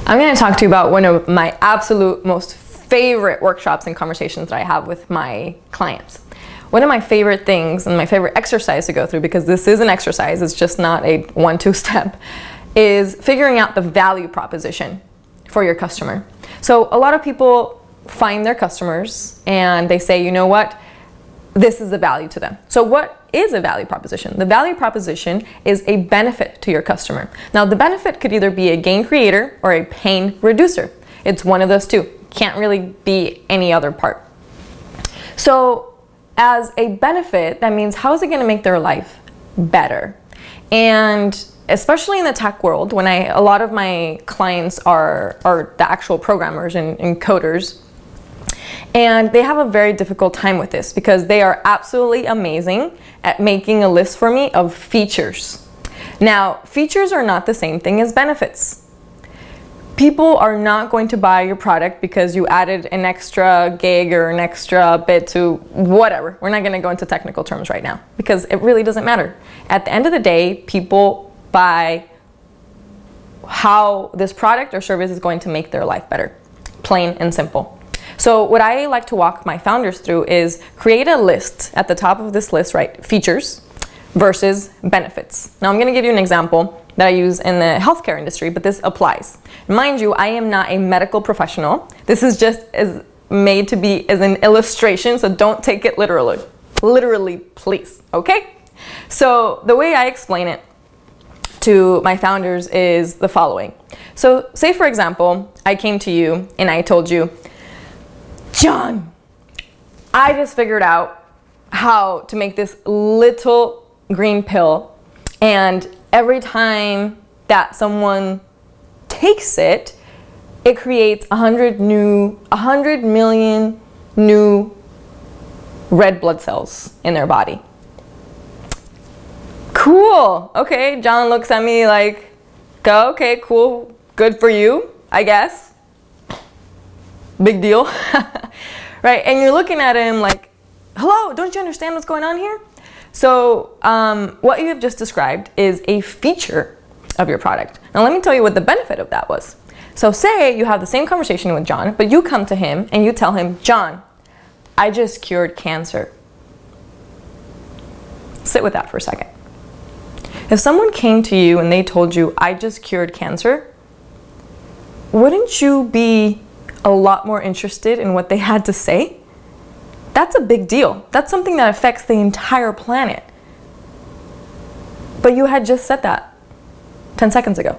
I'm going to talk to you about one of my absolute most favorite workshops and conversations that I have with my clients. One of my favorite things and my favorite exercise to go through, because this is an exercise, it's just not a 1-2 step, is figuring out the value proposition for your customer. So a lot of people find their customers and they say, you know what, this is a value to them. So what is a value proposition? The value proposition is a benefit to your customer. Now the benefit could either be a gain creator or a pain reducer. It's one of those two. Can't really be any other part. So as a benefit, that means how is it going to make their life better? And especially in the tech world, when a lot of my clients are the actual programmers and coders, and they have a very difficult time with this because they are absolutely amazing at making a list for me of features. Now, features are not the same thing as benefits. People are not going to buy your product because you added an extra gig or an extra bit to whatever. We're not going to go into technical terms right now because it really doesn't matter. At the end of the day, people buy how this product or service is going to make their life better. Plain and simple. So what I like to walk my founders through is create a list. At the top of this list, write features versus benefits. Now I'm going to give you an example that I use in the healthcare industry, but this applies. Mind you, I am not a medical professional. This is just made to be as an illustration, so don't take it literally. Literally, please, okay? So the way I explain it to my founders is the following. So say for example, I came to you and I told you, John, I just figured out how to make this little green pill, and every time that someone takes it, it creates 100 million new red blood cells in their body. Cool. Okay, John looks at me like, okay, cool, good for you, I guess. Big deal, right? And you're looking at him like, hello, don't you understand what's going on here? So what you have just described is a feature of your product. Now let me tell you what the benefit of that was. So say you have the same conversation with John, but you come to him and you tell him, John, I just cured cancer. Sit with that for a second. If someone came to you and they told you, I just cured cancer, wouldn't you be a lot more interested in what they had to say? That's a big deal. That's something that affects the entire planet. But you had just said that 10 seconds ago.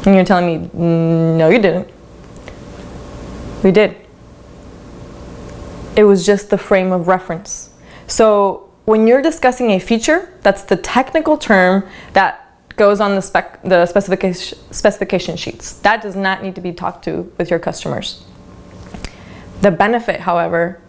And you're telling me, no, you didn't. We did. It was just the frame of reference. So when you're discussing a feature, that's the technical term that goes on the specification sheets. That does not need to be talked to with your customers. The benefit, however,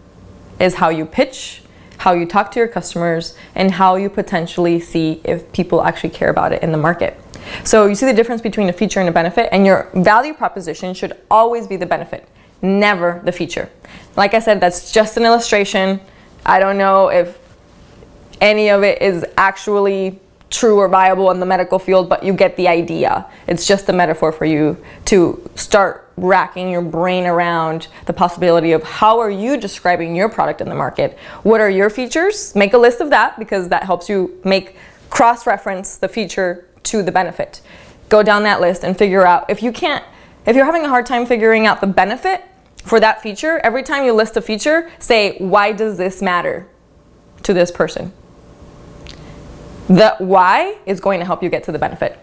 is how you pitch, how you talk to your customers, and how you potentially see if people actually care about it in the market. So you see the difference between a feature and a benefit, and your value proposition should always be the benefit, never the feature. Like I said, that's just an illustration. I don't know if any of it is actually true or viable in the medical field, but you get the idea. It's just a metaphor for you to start racking your brain around the possibility of how are you describing your product in the market? What are your features? Make a list of that because that helps you cross-reference the feature to the benefit. Go down that list and figure out if you're having a hard time figuring out the benefit for that feature, every time you list a feature, say, why does this matter to this person? The why is going to help you get to the benefit.